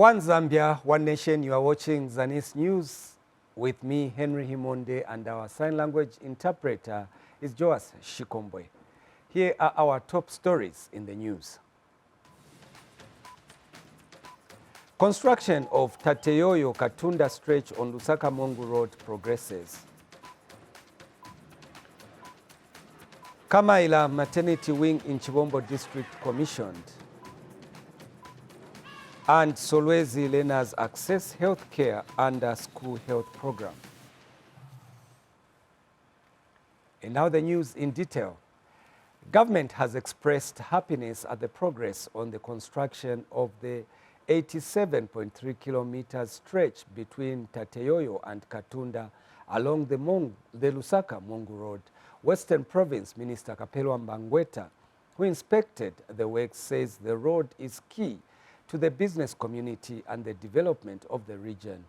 One Zambia, one nation. You are watching Zanis News with me, Henry Himonde, and our sign language interpreter is Joas Shikombwe. Here are our top stories in the news. Construction of Tateyoyo Katunda stretch on Lusaka-Mongu Road progresses. Kamaila maternity wing in Chibombo district commissioned. And Solwezi learners access health care under school health program. And now the news in detail. Government has expressed happiness at the progress on the construction of the 87.3 kilometers stretch between Tateyoyo and Katunda along the Lusaka-Mongu Road. Western Province Minister Kapelwa Mbangweta, who inspected the work, says the road is key to the business community and the development of the region.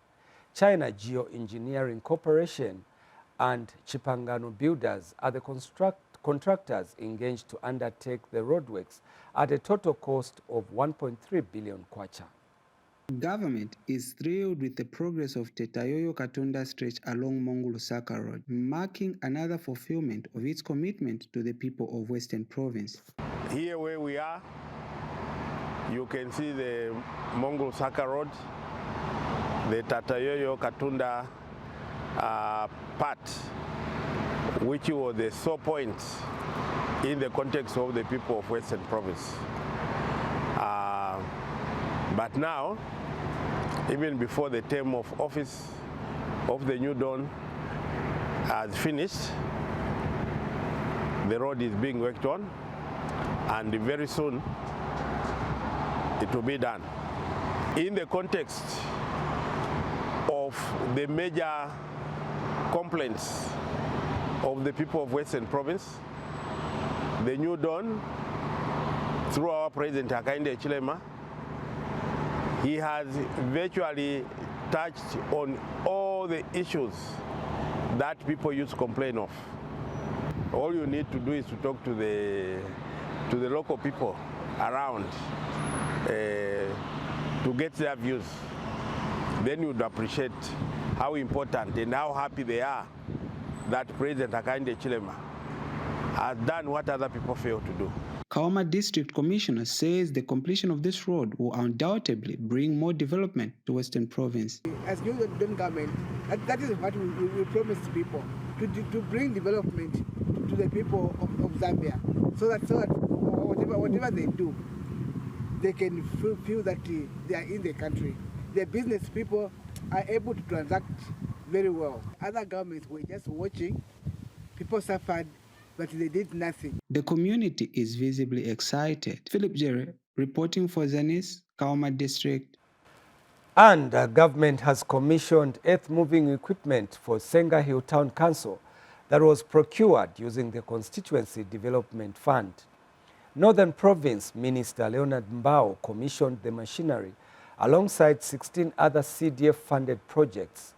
China Geoengineering Corporation and Chipangano Builders are the contractors engaged to undertake the roadworks at a total cost of 1.3 billion kwacha. Government is thrilled with the progress of Tateyoyo Katunda stretch along Mongu-Lusaka Road, marking another fulfillment of its commitment to the people of Western Province. Here where we are, you can see the Mongu-Lusaka Road, the Tateyoyo Katunda part, which was the sore point in the context of the people of Western Province. But now, even before the term of office of the new dawn has finished, the road is being worked on, and very soon it will be done. In the context of the major complaints of the people of Western Province, the new dawn, through our President Hakainde Hichilema, he has virtually touched on all the issues that people used to complain of. All you need to do is to talk to the local people around to get their views. Then you would appreciate how important and how happy they are that President Hakainde Hichilema has done what other people fail to do. Kaoma District Commissioner says the completion of this road will undoubtedly bring more development to Western Province. As new government, that is what we promise to people, to bring development to the people of Zambia, so that whatever they do, they can feel that they are in the country. The business people are able to transact very well. Other governments were just watching, people suffered, but they did nothing. The community is visibly excited. Philip Jerry, reporting for Zanis, Kaoma District. And the government has commissioned earth-moving equipment for Senga Hill Town Council that was procured using the Constituency Development Fund. Northern Province Minister Leonard Mbao commissioned the machinery alongside 16 other CDF-funded projects.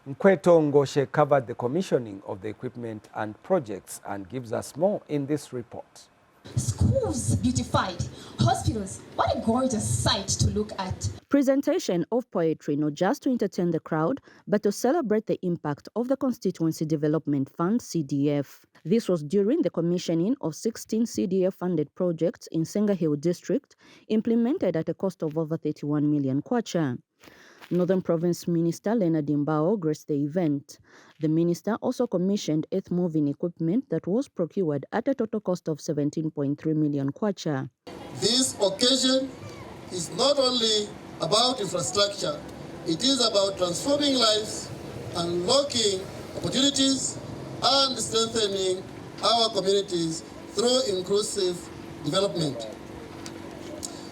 Nkweto Ngoshe covered the commissioning of the equipment and projects and gives us more in this report. Schools beautified, hospitals, what a gorgeous sight to look at. Presentation of poetry not just to entertain the crowd, but to celebrate the impact of the Constituency Development Fund, CDF. This was during the commissioning of 16 CDF-funded projects in Senga Hill District, implemented at a cost of over 31 million kwacha. Northern Province Minister Leonard Mbao graced the event. The minister also commissioned earth-moving equipment that was procured at a total cost of 17.3 million kwacha. This occasion is not only about infrastructure, it is about transforming lives, unlocking opportunities, and strengthening our communities through inclusive development.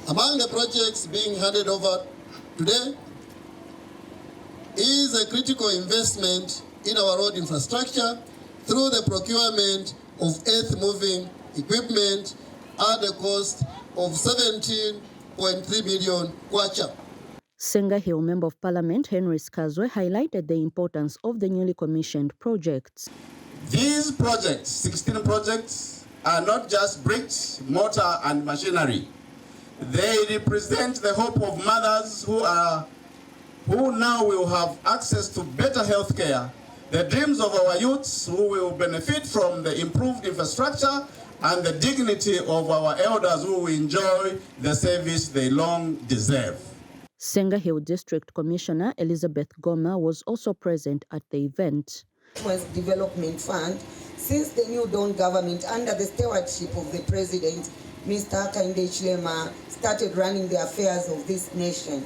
Among the projects being handed over today is a critical investment in our road infrastructure through the procurement of earth-moving equipment at a cost of 17.3 million kwacha. Senga Hill Member of Parliament Henry Skazwe highlighted the importance of the newly commissioned projects. These projects, 16 projects, are not just bricks, mortar, and machinery. They represent the hope of mothers who now will have access to better health care, the dreams of our youths who will benefit from the improved infrastructure, and the dignity of our elders who will enjoy the service they long deserve. Senga Hill District Commissioner Elizabeth Goma was also present at the event. Development Fund, since the New Dawn government, under the stewardship of the President, Mr. Hakainde Hichilema, started running the affairs of this nation.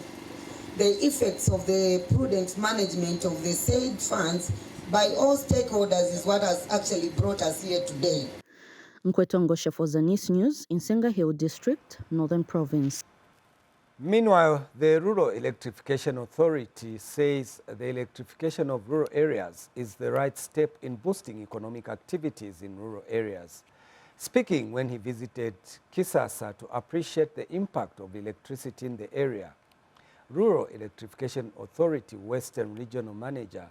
The effects of the prudent management of the said funds by all stakeholders is what has actually brought us here today. Nkwetongoshe for Zanis News in Senga Hill District, Northern Province. Meanwhile, the Rural Electrification Authority says the electrification of rural areas is the right step in boosting economic activities in rural areas. Speaking when he visited Kisasa to appreciate the impact of electricity in the area, Rural Electrification Authority Western Regional Manager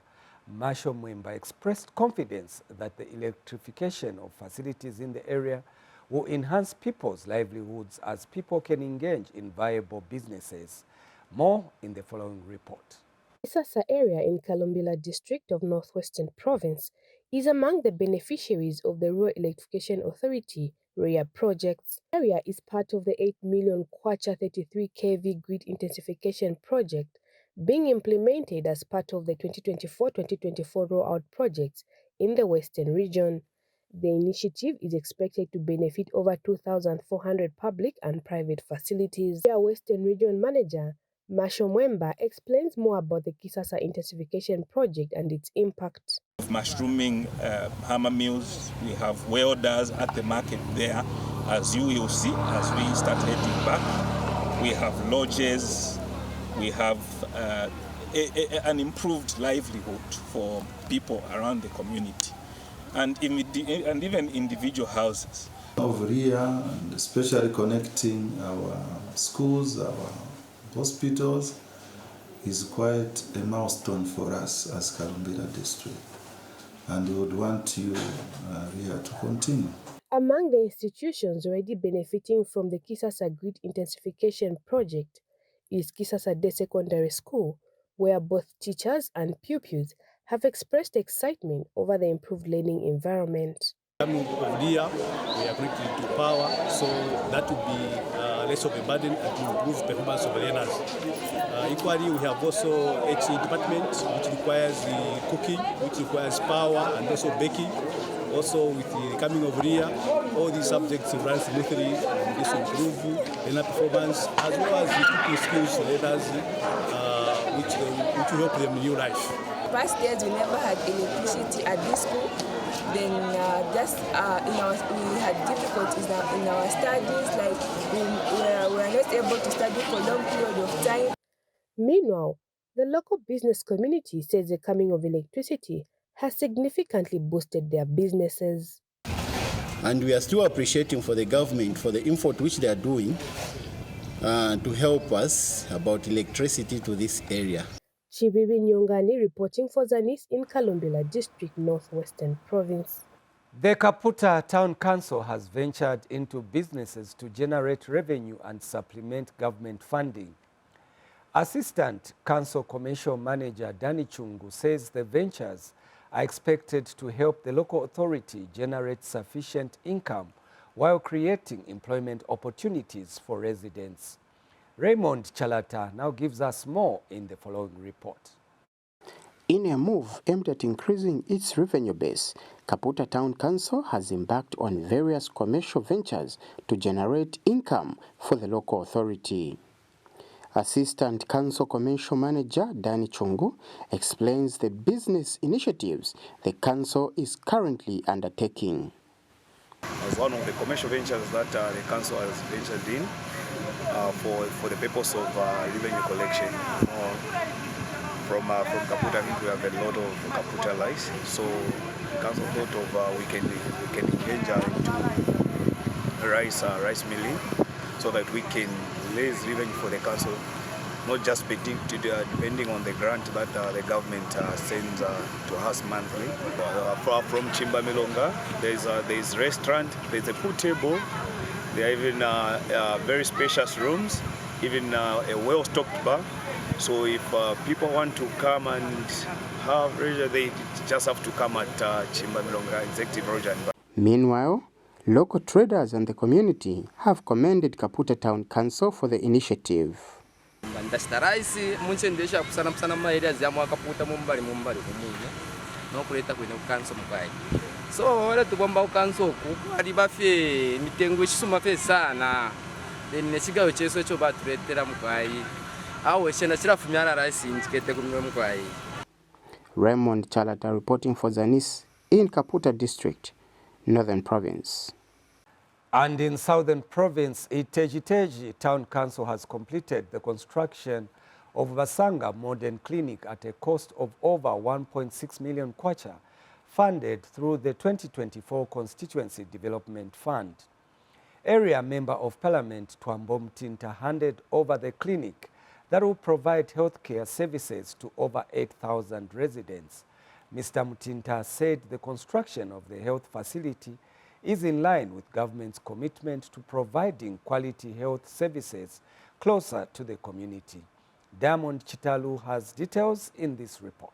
Masho Mwemba expressed confidence that the electrification of facilities in the area will enhance people's livelihoods as people can engage in viable businesses. More in the following report. Kisasa area in Kalumbila district of Northwestern Province is among the beneficiaries of the Rural Electrification Authority REA projects. The area is part of the 8 million kwacha 33 kV grid intensification project being implemented as part of the 2024-2024 rollout projects in the Western region. The initiative is expected to benefit over 2,400 public and private facilities. Their Western Region Manager, Masho Mwemba, explains more about the Kisasa intensification project and its impact. Mushrooming hammer mills, we have welders at the market there, as you will see as we start heading back. We have lodges, we have an improved livelihood for people around the community. And even individual houses. Over here, and especially connecting our schools, our hospitals, is quite a milestone for us as Kalumbila district. And we would want you here to continue. Among the institutions already benefiting from the Kisasa Grid Intensification Project is Kisasa Day Secondary School, where both teachers and pupils have expressed excitement over the improved learning environment. Coming over here, we are connected to power, so that will be less of a burden and to improve performance of the learners. Equally, we have also HE department, which requires the cooking, which requires power and also baking. Also, with the coming over here, all these subjects run smoothly, and this will improve learner performance as well as the cooking skills for learners, which will help them in new life. Past years we never had electricity at this school. Then we had difficulties in our studies, like we were not able to study for a long period of time. Meanwhile, the local business community says the coming of electricity has significantly boosted their businesses. And we are still appreciating for the government for the effort which they are doing to help us about electricity to this area. Chibibi Nyongani reporting for Zanis in Kalumbila District, Northwestern Province. The Kaputa Town Council has ventured into businesses to generate revenue and supplement government funding. Assistant Council Commercial Manager Dani Chungu says the ventures are expected to help the local authority generate sufficient income while creating employment opportunities for residents. Raymond Chalata now gives us more in the following report. In a move aimed at increasing its revenue base, Kaputa Town Council has embarked on various commercial ventures to generate income for the local authority. Assistant Council Commercial Manager Dani Chungu explains the business initiatives the council is currently undertaking. As one of the commercial ventures that the council has ventured in, for the purpose of revenue collection. From Kaputa, I think we have a lot of Kaputa lice, so the council thought of we can venture into rice milling, so that we can raise revenue for the council, not just depending on the grant that the government sends to us monthly. From Chimba Milonga, there is restaurant, there is a food table, There are even very spacious rooms, even a well-stocked bar. So if people want to come and have leisure, they just have to come at Chimba Milonga Executive Lodge. Meanwhile, local traders and the community have commended Kaputa Town Council for the initiative. Ndashitaraisi munchendesha kusana maeria ya mwakaputa mumbali kumunya nokuleta kwene kukanso mukai so ora tukomba kukanso ku ali bafe mitengo isuma fe sana then nechigayo cheso echo baturetera mukai awe chena chirafumyana raisi nchikete kumwe mukai. Raymond Chalata reporting for Zanis in Kaputa District, Northern Province. And in Southern Province, Iteji Town Council has completed the construction of Basanga Modern Clinic at a cost of over 1.6 million kwacha, funded through the 2024 Constituency Development Fund. Area Member of Parliament Twambo Mtinta handed over the clinic that will provide healthcare services to over 8,000 residents. Mr. Mtinta said the construction of the health facility is in line with government's commitment to providing quality health services closer to the community. Diamond Chitalu has details in this report.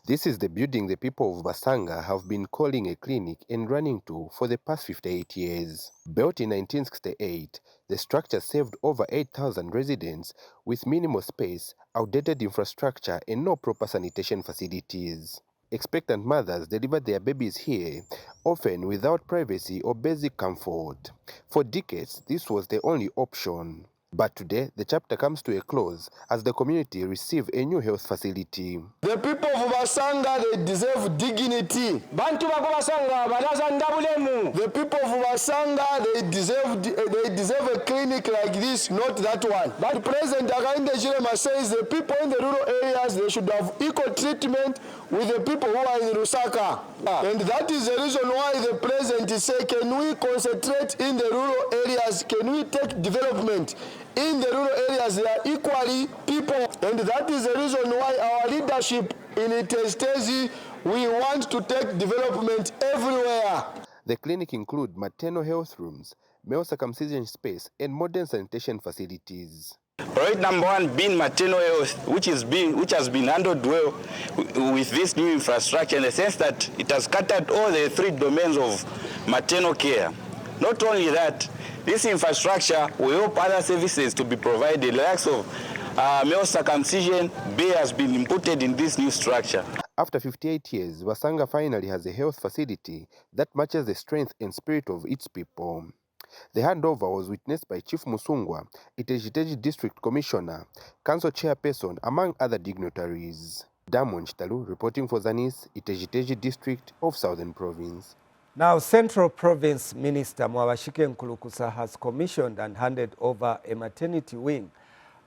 This is the building the people of Basanga have been calling a clinic and running to for the past 58 years. Built in 1968, the structure served over 8,000 residents with minimal space, outdated infrastructure and no proper sanitation facilities. Expectant mothers delivered their babies here, often without privacy or basic comfort. For decades, this was the only option. But today, the chapter comes to a close as the community receive a new health facility. The people of Basanga, they deserve dignity. The people of Basanga, they deserve a clinic like this, not that one. But President Hakainde Hichilema says the people in the rural areas, they should have equal treatment with the people who are in Lusaka. And that is the reason why the president is saying, can we concentrate in the rural areas? Can we take development? In the rural areas, they are equally people. And that is the reason why our leadership in Iteztezi, we want to take development everywhere. The clinic includes maternal health rooms, male circumcision space, and modern sanitation facilities. Right, number one being maternal health, which has been handled well with this new infrastructure in the sense that it has covered all the three domains of maternal care. Not only that, this infrastructure will help other services to be provided. The likes of male circumcision bay has been imported in this new structure. After 58 years, Basanga finally has a health facility that matches the strength and spirit of its people. The handover was witnessed by Chief Musungwa, Iteji District Commissioner, Council Chairperson, among other dignitaries. Diamond Chitalu reporting for Zanis, Iteji District of Southern Province. Now, Central Province Minister Mwabashike Nkulukusa has commissioned and handed over a maternity wing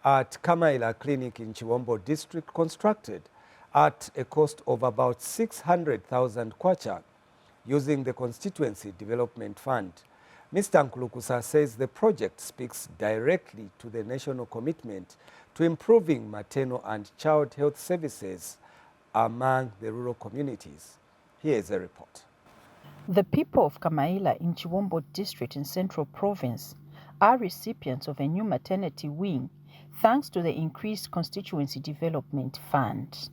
at Kamaila Clinic in Chiwombo District, constructed at a cost of about 600,000 kwacha using the Constituency Development Fund. Mr. Nkulukusa says the project speaks directly to the national commitment to improving maternal and child health services among the rural communities. Here is a report. The people of Kamaila in Chiwombo District in Central Province are recipients of a new maternity wing thanks to the increased Constituency Development Fund.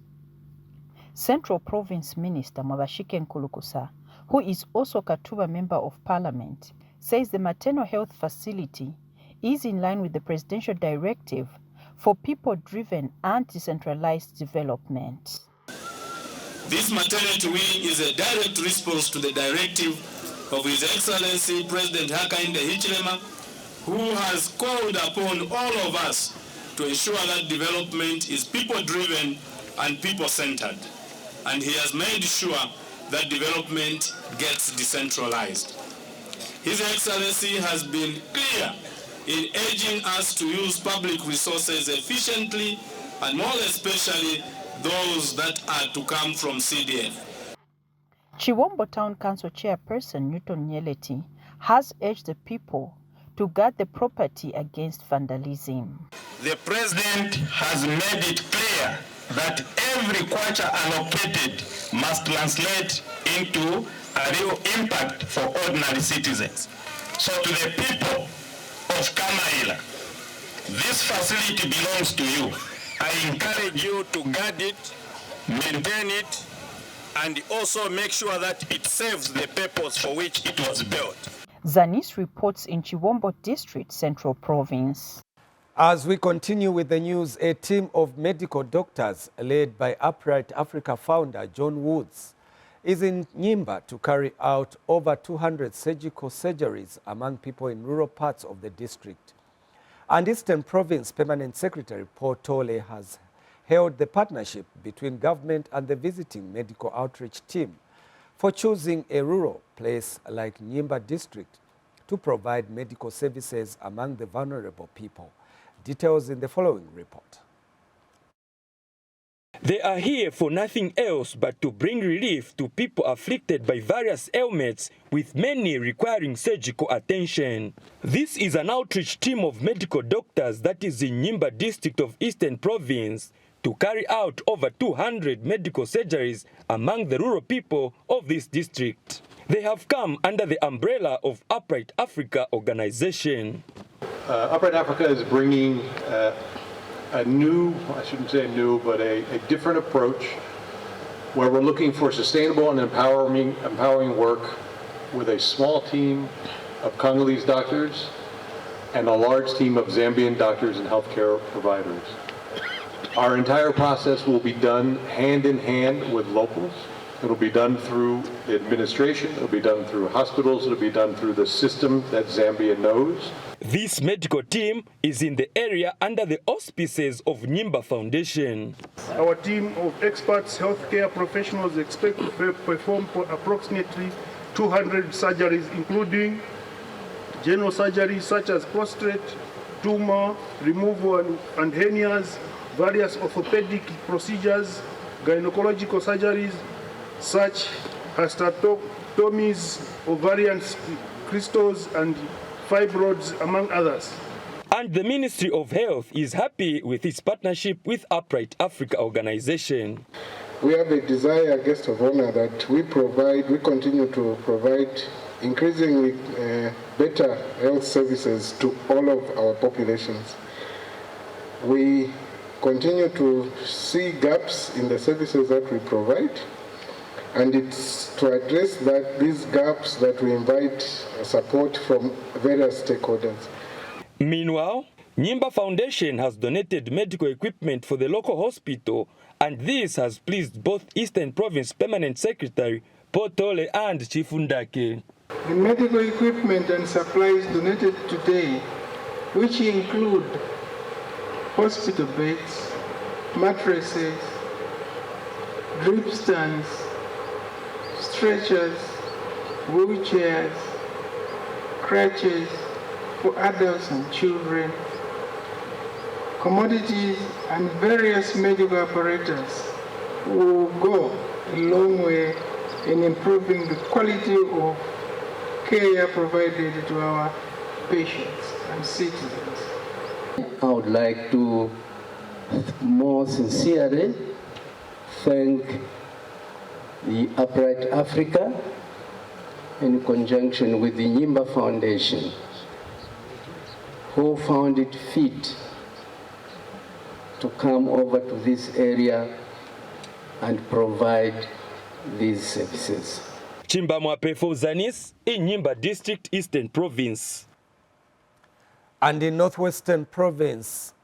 Central Province Minister Mwabashike Nkulukusa, who is also Katuba Member of Parliament, says the maternal health facility is in line with the presidential directive for people-driven and decentralized development. This maternity wing is a direct response to the directive of His Excellency President Hakainde Hichilema, who has called upon all of us to ensure that development is people-driven and people-centered. And he has made sure that development gets decentralized. His Excellency has been clear in urging us to use public resources efficiently, and more especially those that are to come from CDF. Chiwombo Town Council Chairperson Newton Nyeleti has urged the people to guard the property against vandalism. The President has made it clear that every kwacha allocated must translate into a real impact for ordinary citizens. So to the people of Kamaila, this facility belongs to you. I encourage you to guard it, maintain it, and also make sure that it serves the purpose for which it was built. Zanis reports in Chiwombo District, Central Province. As we continue with the news, a team of medical doctors led by Upright Africa founder John Woods is in Nyimba to carry out over 200 surgical surgeries among people in rural parts of the district. And Eastern Province Permanent Secretary Paul Tole has held the partnership between government and the visiting medical outreach team for choosing a rural place like Nyimba district to provide medical services among the vulnerable people. Details in the following report. They are here for nothing else but to bring relief to people afflicted by various ailments, with many requiring surgical attention. This is an outreach team of medical doctors that is in Nyimba district of Eastern Province to carry out over 200 medical surgeries among the rural people of this district. They have come under the umbrella of Upright Africa organization. Upright Africa is bringing a new, I shouldn't say new, but a different approach where we're looking for sustainable and empowering work with a small team of Congolese doctors and a large team of Zambian doctors and healthcare providers. Our entire process will be done hand in hand with locals. It'll be done through administration, it'll be done through hospitals, it'll be done through the system that Zambia knows. This medical team is in the area under the auspices of Nyimba Foundation. Our team of experts, healthcare professionals expect to perform approximately 200 surgeries, including general surgeries such as prostate, tumor removal and hernias, various orthopedic procedures, gynecological surgeries, such as hysterectomies, ovarian crystals, and fibroids, among others. And the Ministry of Health is happy with its partnership with Upright Africa organization. We have a desire, guest of honor, that we continue to provide increasingly better health services to all of our populations. We continue to see gaps in the services that we provide, and it's to address these gaps that we invite support from various stakeholders. Meanwhile, Nyimba Foundation has donated medical equipment for the local hospital, and this has pleased both Eastern Province Permanent Secretary Paul Tole and Chifundake. The medical equipment and supplies donated today, which include hospital beds, mattresses, drip stands, stretchers, wheelchairs, crutches for adults and children, commodities and various medical apparatus will go a long way in improving the quality of care provided to our patients and citizens. I would like to more sincerely thank the Upright Africa in conjunction with the Nyimba Foundation, who found it fit to come over to this area and provide these services. Chimba Mwape for Zanis in Nyimba District, Eastern Province. And in Northwestern Province,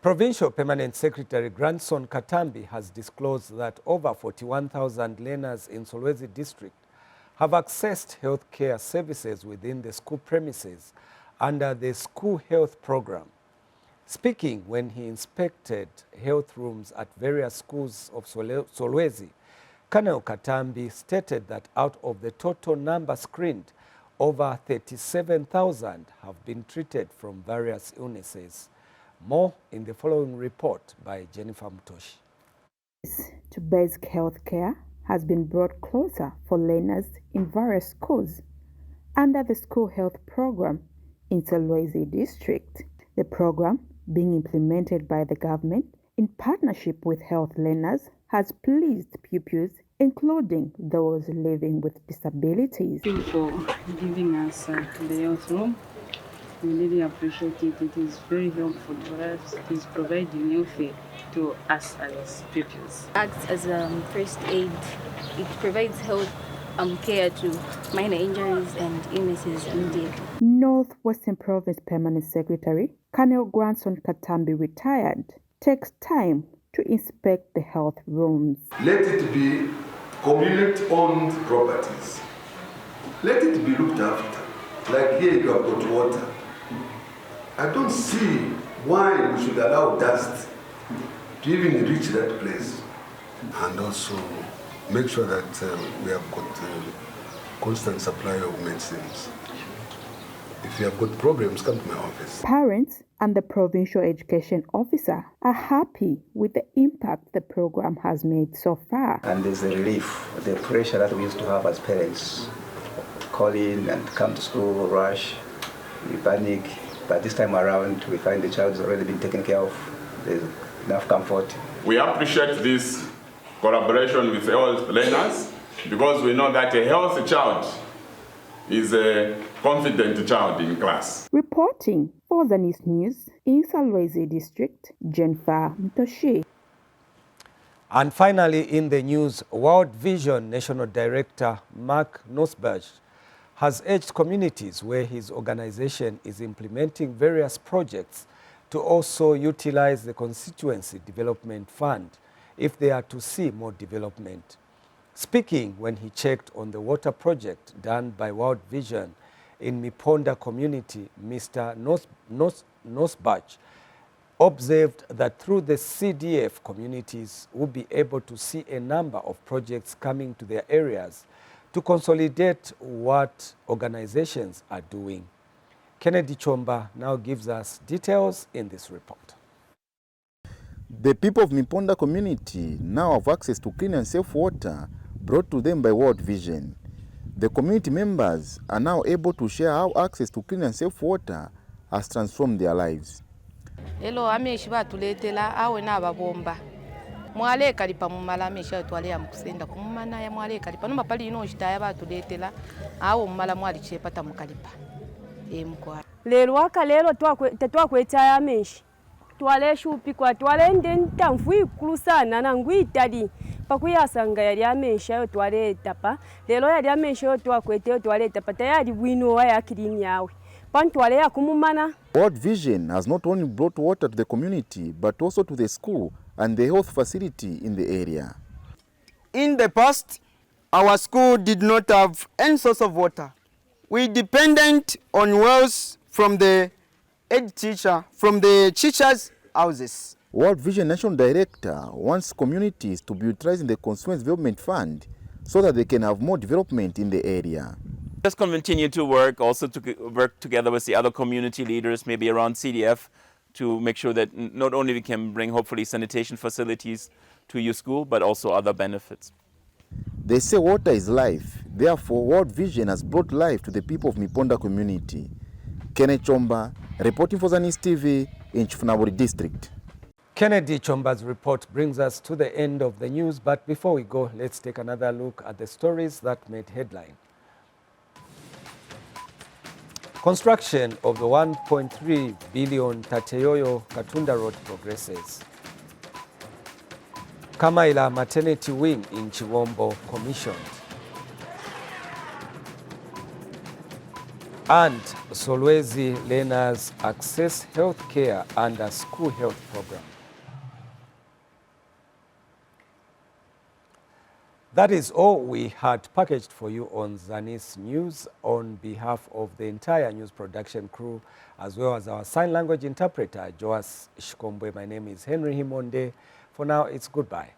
Provincial Permanent Secretary Grandson Katambi has disclosed that over 41,000 learners in Solwezi District have accessed health care services within the school premises under the School Health Program. Speaking when he inspected health rooms at various schools of Solwezi, Colonel Katambi stated that out of the total number screened, over 37,000 have been treated from various illnesses. More in the following report by Jennifer Mutoshi. To basic health care has been brought closer for learners in various schools under the School Health Program in Solwezi District. The program, being implemented by the government in partnership with health learners, has pleased pupils, including those living with disabilities. Thank you for giving us the health room. We really appreciate it. It is very helpful for us. It is providing health to us as pupils. Acts as first aid. It provides health care to minor injuries and illnesses immediately. Northwestern Province Permanent Secretary Colonel Grandson Katambi, retired, takes time to inspect the health rooms. Let it be community-owned properties. Let it be looked after. Like here you have got water. I don't see why we should allow dust to even reach that place. And also make sure that we have got constant supply of medicines. If you have got problems, come to my office. Parents and the provincial education officer are happy with the impact the program has made so far. And there's a relief, the pressure that we used to have as parents, call in and come to school, rush, we panic. But this time around, we find the child has already been taken care of. There's enough comfort. We appreciate this collaboration with health learners because we know that a healthy child is a confident child in class. Reporting for Zanis News in Solwezi District, Jennifer Mtoshi. And finally, in the news, World Vision National Director Mark Nosberg has urged communities where his organization is implementing various projects to also utilize the Constituency Development Fund if they are to see more development. Speaking when he checked on the water project done by World Vision in Miponda community, Mr. Nosberg observed that through the CDF, communities will be able to see a number of projects coming to their areas to consolidate what organizations are doing. Kennedy Chomba now gives us details in this report. The people of Miponda community now have access to clean and safe water brought to them by World Vision. The community members are now able to share how access to clean and safe water has transformed their lives. Hello, ameshi batuletela awe na babomba. Mwale kalipa mumala ameshi twale ya mkusenda kumana ya mwale kalipa numba pali ino shitaya batuletela awo mumala mwali chepata mukalipa. Mkwa. Lelo waka lelo tetwakwetaya ameshi. Twale shupi kwa twale ndenta mfui kulu sana na ngwitadi. Pakuyasanga yali amesha yo twale etapa. Lelo yali amesha yo twakwete yo twale etapa tayari bwino wa yakilini yawe. Pantwale ya kumumana. World Vision has not only brought water to the community but also to the school and the health facility in the area. In the past, our school did not have any source of water. We depended on wells from the head teacher, from the teachers' houses. World Vision National Director wants communities to be utilizing the Constituency Development Fund so that they can have more development in the area. Just continue to work, also to work together with the other community leaders, maybe around CDF, to make sure that not only we can bring hopefully sanitation facilities to your school, but also other benefits. They say water is life. Therefore, World Vision has brought life to the people of Miponda community. Kennedy Chomba, reporting for Zanis TV in Chifunaburi District. Kennedy Chomba's report brings us to the end of the news, but before we go, let's take another look at the stories that made headline. Construction of the 1.3 billion Tateyoyo Katunda Road progresses. Kamaila Maternity Wing in Chiwombo commissioned. And Solwezi learners access health care under school health program. That is all we had packaged for you on Zanis News. On behalf of the entire news production crew, as well as our sign language interpreter, Joas Shikombwe, my name is Henry Himonde. For now, it's goodbye.